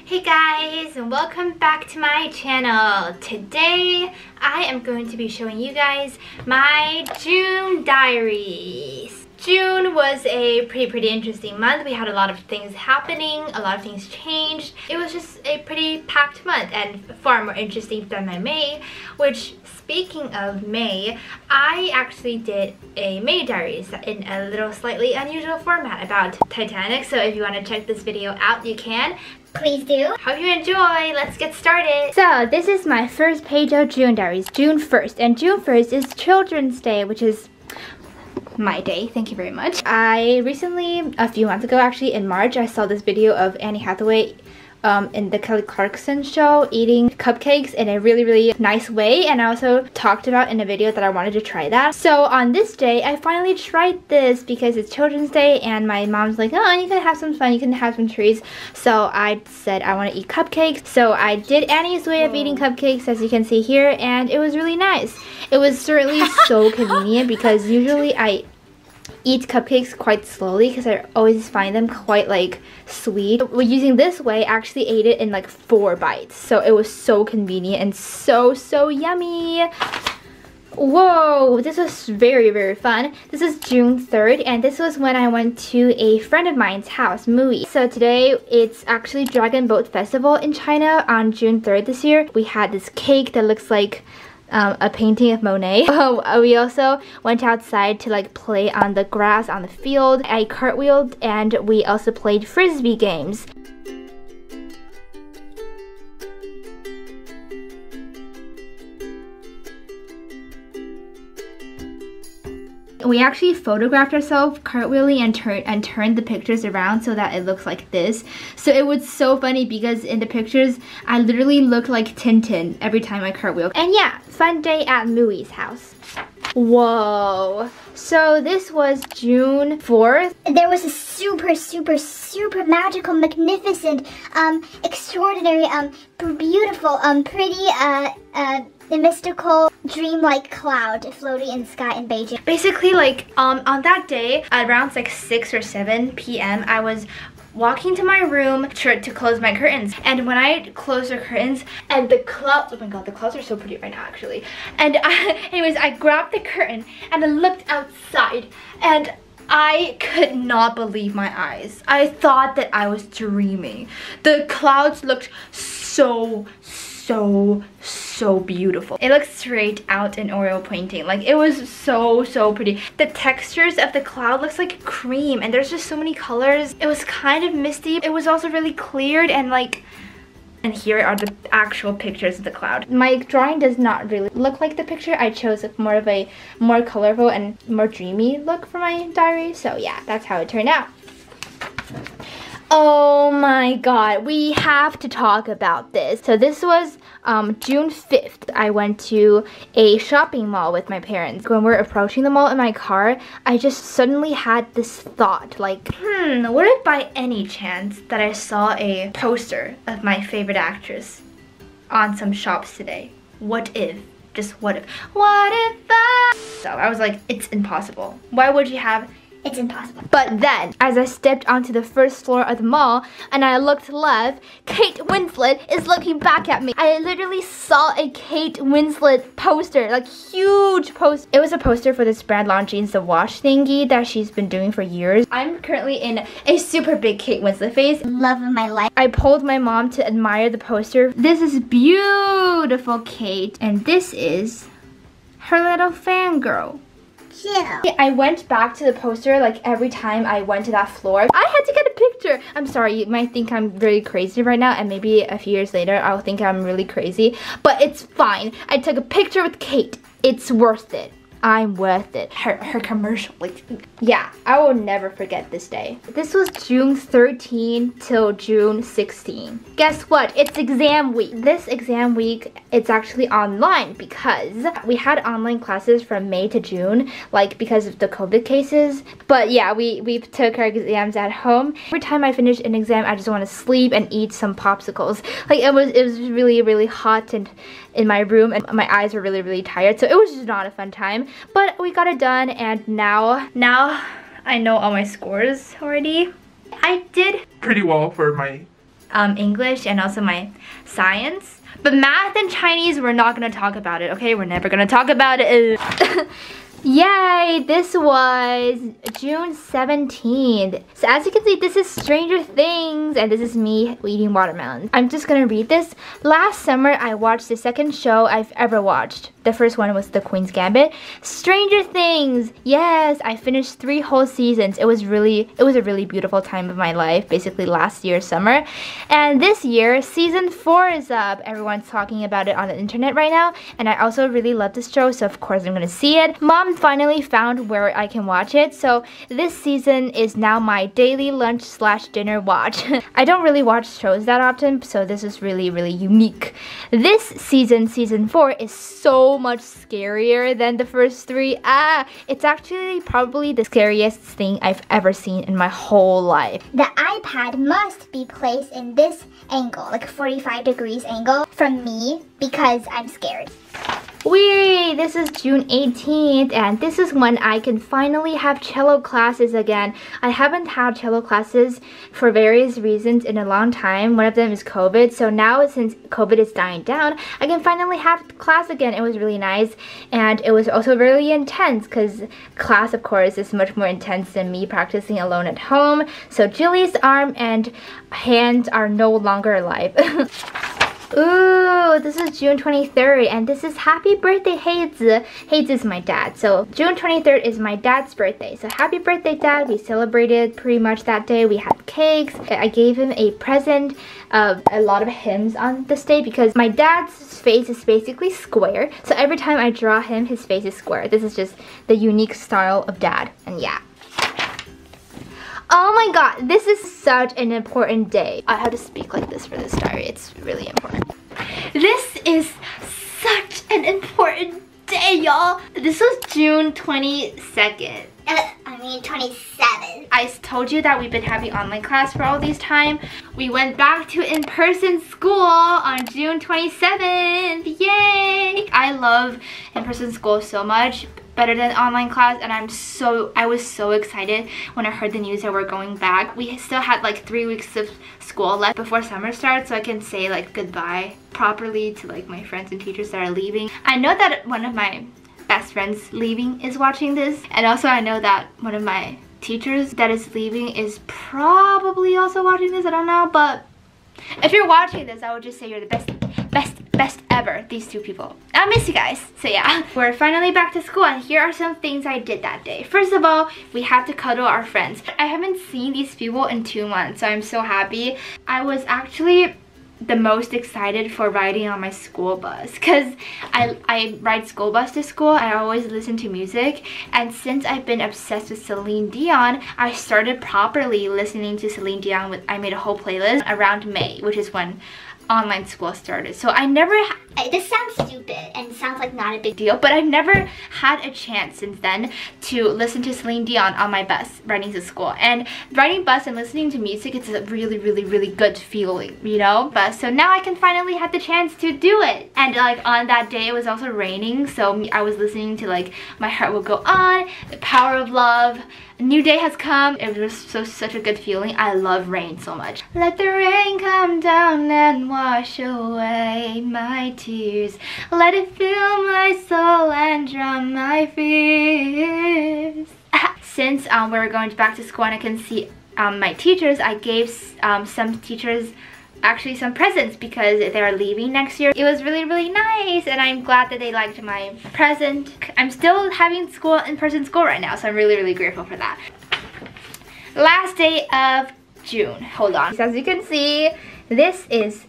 Hey guys, and welcome back to my channel. Today I am going to be showing you guys my June diaries. June was a pretty interesting month. We had a lot of things happening, a lot of things changed. It was just a pretty packed month and far more interesting than my May, which, speaking of May, I actually did a May diaries in a little slightly unusual format about Titanic. So if you want to check this video out, you can. Please do. Hope you enjoy. Let's get started. So this is my first page of June diaries, June 1st. And June 1st is Children's Day, which is my day. Thank you very much. I recently, a few months ago actually, in March, I saw this video of Anne Hathaway in the Kelly Clarkson show eating cupcakes in a really nice way, and I also talked about in a video that I wanted to try that. So on this day I finally tried this because it's Children's Day and my mom's like, oh, you can have some fun, you can have some treats. So I said I want to eat cupcakes, so I did Annie's way of eating cupcakes, as you can see here, and it was really nice. It was certainly so convenient because usually I eat cupcakes quite slowly because I always find them quite like sweet. Using this way, I actually ate it in like 4 bites. So it was so convenient and so yummy. Whoa, this was very fun. This is June 3rd and this was when I went to a friend of mine's house, Mui. So today it's actually Dragon Boat Festival in China on June 3rd this year. We had this cake that looks like a painting of Monet. We also went outside to like play on the grass on the field. I cartwheeled and we also played frisbee games. We actually photographed ourselves cartwheeling and turned the pictures around so that it looks like this. So it was so funny because in the pictures, I literally looked like Tintin every time I cartwheeled. And yeah, fun day at Mui's house. Whoa. So this was June 4th. There was a super magical, magnificent, extraordinary, beautiful, pretty, mystical, dreamlike cloud floating in the sky in Beijing. Basically, like, on that day, around like 6 or 7 p.m., I was walking to my room to close my curtains, and when I closed the curtains and the clouds, oh my god, the clouds are so pretty right now actually, and anyways, I grabbed the curtain and I looked outside and I could not believe my eyes. I thought that I was dreaming. The clouds looked so beautiful. It looked straight out an oil painting. Like, it was so pretty. The textures of the cloud looks like cream and there's just so many colors. It was kind of misty. It was also really cleared and like, and here are the actual pictures of the cloud. My drawing does not really look like the picture. I chose more of a more colorful and more dreamy look for my diary. So yeah, that's how it turned out. Oh my god, we have to talk about this. So this was June 5th. I went to a shopping mall with my parents. When we're approaching the mall in my car, I just suddenly had this thought, like, what if by any chance that I saw a poster of my favorite actress on some shops today? What if? Just what if? What if So I was like, it's impossible. Why would you have? It's impossible. But then, as I stepped onto the first floor of the mall and I looked left, Kate Winslet is looking back at me. I literally saw a Kate Winslet poster, like huge poster. It was a poster for this brand Longines the watch thingy that she's been doing for years. I'm currently in a super big Kate Winslet phase. Love of my life. I pulled my mom to admire the poster. This is beautiful Kate, and this is her little fangirl. Yeah. I went back to the poster like every time I went to that floor. I had to get a picture. I'm sorry, you might think I'm really crazy right now, and maybe a few years later I'll think I'm really crazy, but it's fine. I took a picture with Kate. It's worth it. I'm worth it. Her commercial, like, yeah, I will never forget this day. This was June 13 till June 16. Guess what? It's exam week. This exam week, it's actually online because we had online classes from May to June, like because of the COVID cases. But yeah, we took our exams at home. Every time I finish an exam, I just want to sleep and eat some popsicles. Like, it was really hot and in my room and my eyes were really tired, so it was just not a fun time. But we got it done, and now I know all my scores already. I did pretty well for my English and also my science. But math and Chinese, we're not gonna talk about it, okay? We're never gonna talk about it. Yay! This was June 17th. So as you can see, this is Stranger Things, and this is me eating watermelon. I'm just gonna read this. Last summer, I watched the second show I've ever watched. The first one was The Queen's Gambit. Stranger Things! Yes! I finished 3 whole seasons. It was a really beautiful time of my life, basically last year's summer. And this year, season 4 is up. Everyone's talking about it on the internet right now, and I also really love this show, so of course I'm gonna see it. Mom finally found where I can watch it, so this season is now my daily lunch / dinner watch. I don't really watch shows that often, so this is really unique. This season 4, is so much scarier than the first 3. It's actually probably the scariest thing I've ever seen in my whole life. The iPad must be placed in this angle, like 45 degrees angle from me, because I'm scared. Whee! This is June 18th, and this is when I can finally have cello classes again. I haven't had cello classes for various reasons in a long time. One of them is COVID, so now since COVID is dying down, I can finally have class again. It was really nice, and it was also really intense because class, of course, is much more intense than me practicing alone at home. So Jilly's arm and hands are no longer alive. Ooh, this is June 23rd, and this is happy birthday, Heizi. Heizi is my dad, so June 23rd is my dad's birthday. So happy birthday, Dad. We celebrated pretty much that day. We had cakes. I gave him a present of a lot of hymns on this day because my dad's face is basically square. So every time I draw him, his face is square. This is just the unique style of Dad, and yeah. Oh my god, this is such an important day. I have to speak like this for this diary. It's really important. This is such an important day, y'all. This was June 22nd. 27. I told you that we've been having online class for all these time. We went back to in-person school on June 27th. Yay! I love in-person school so much. Better than online class, and I was so excited when I heard the news that we're going back. We still had like 3 weeks of school left before summer starts, so I can say like goodbye properly to like my friends and teachers that are leaving. I know that one of my best friends leaving is watching this, and also I know that one of my teachers that is leaving is probably also watching this. I don't know, but if you're watching this, I would just say you're the best ever, these 2 people. I miss you guys. So yeah, we're finally back to school, and here are some things I did that day. First of all, we had to cuddle our friends. I haven't seen these people in 2 months, so I'm so happy. I was actually the most excited for riding on my school bus because I ride school bus to school. I always listen to music, and since I've been obsessed with Celine Dion, I started properly listening to Celine Dion. I made a whole playlist around May, which is when online school started. So I never this sounds stupid and sounds like not a big deal, but I never had a chance since then to listen to Celine Dion on my bus riding to school. And riding bus and listening to music, it's a really good feeling, you know? But so now I can finally have the chance to do it. And like on that day, it was also raining, so I was listening to like My Heart Will Go On, The Power of Love, A New Day Has Come. It was such a good feeling. I love rain so much. Let the rain come down and wash away my tears. Let it fill my soul and drown my fears. Since we're going back to school and I can see my teachers, I gave some teachers actually some presents because they're leaving next year. It was really nice, and I'm glad that they liked my present. I'm still having school, in-person school right now, so I'm really grateful for that. Last day of June. Hold on. As you can see, this is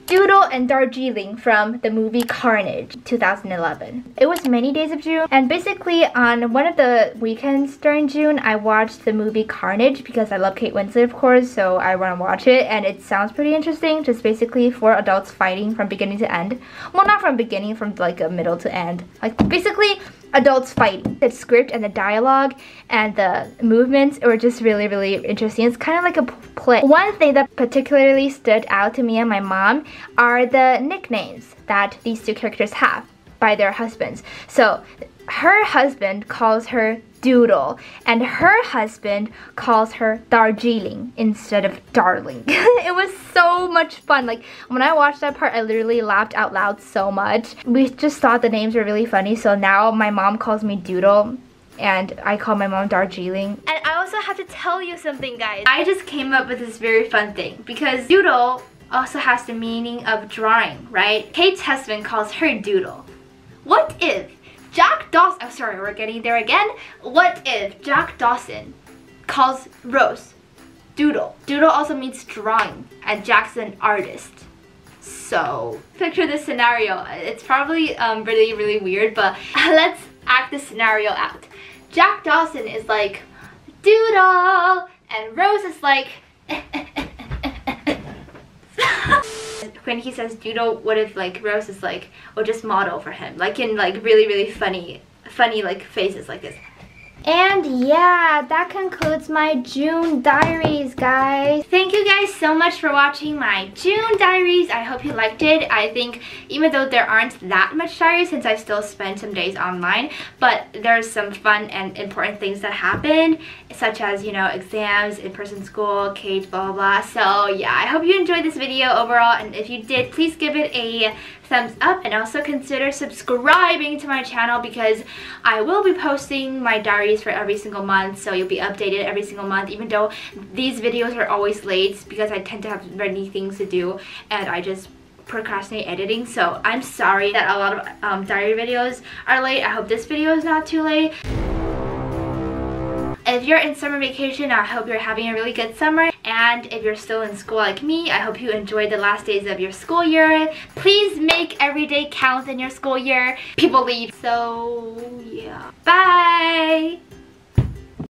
Doodle and Darjeeling from the movie Carnage 2011. It was many days of June, and basically on one of the weekends during June, I watched the movie Carnage because I love Kate Winslet, of course, so I want to watch it, and it sounds pretty interesting. Just basically 4 adults fighting from beginning to end. Well, not from beginning, from like a middle to end. Like basically adults fight. The script and the dialogue and the movements were just really interesting. It's kind of like a play. One thing that particularly stood out to me and my mom are the nicknames that these 2 characters have. by their husbands. So her husband calls her Doodle, and her husband calls her Darjeeling instead of Darling. It was so much fun. Like, when I watched that part, I literally laughed out loud so much. We just thought the names were really funny, so now my mom calls me Doodle, and I call my mom Darjeeling. And I also have to tell you something, guys. I just came up with this very fun thing, because Doodle also has the meaning of drawing, right? Kate's husband calls her Doodle. What if Jack Dawson, oh sorry, we're getting there again. What if Jack Dawson calls Rose Doodle? Doodle also means drawing, and Jack's an artist. So, picture this scenario. It's probably really, really weird, but let's act this scenario out. Jack Dawson is like, Doodle, and Rose is like, when he says Doodle, what if like Rose is like, or just model for him, like in like really, really funny like faces like this. And yeah, that concludes my June diaries, guys. Thank you guys so much for watching my June diaries. I hope you liked it. I think even though there aren't that much diaries, since I still spend some days online, but there's some fun and important things that happened, such as, you know, exams, in-person school, Kate, blah, blah, blah. So yeah, I hope you enjoyed this video overall, and if you did, please give it a thumbs up, and also consider subscribing to my channel, because I will be posting my diaries for every single month, so you'll be updated every single month, even though these videos are always late because I tend to have many things to do and I just procrastinate editing. So I'm sorry that a lot of diary videos are late. I hope this video is not too late. If you're in summer vacation, I hope you're having a really good summer. And if you're still in school like me, I hope you enjoyed the last days of your school year. Please make every day count in your school year. People leave. So yeah. Bye!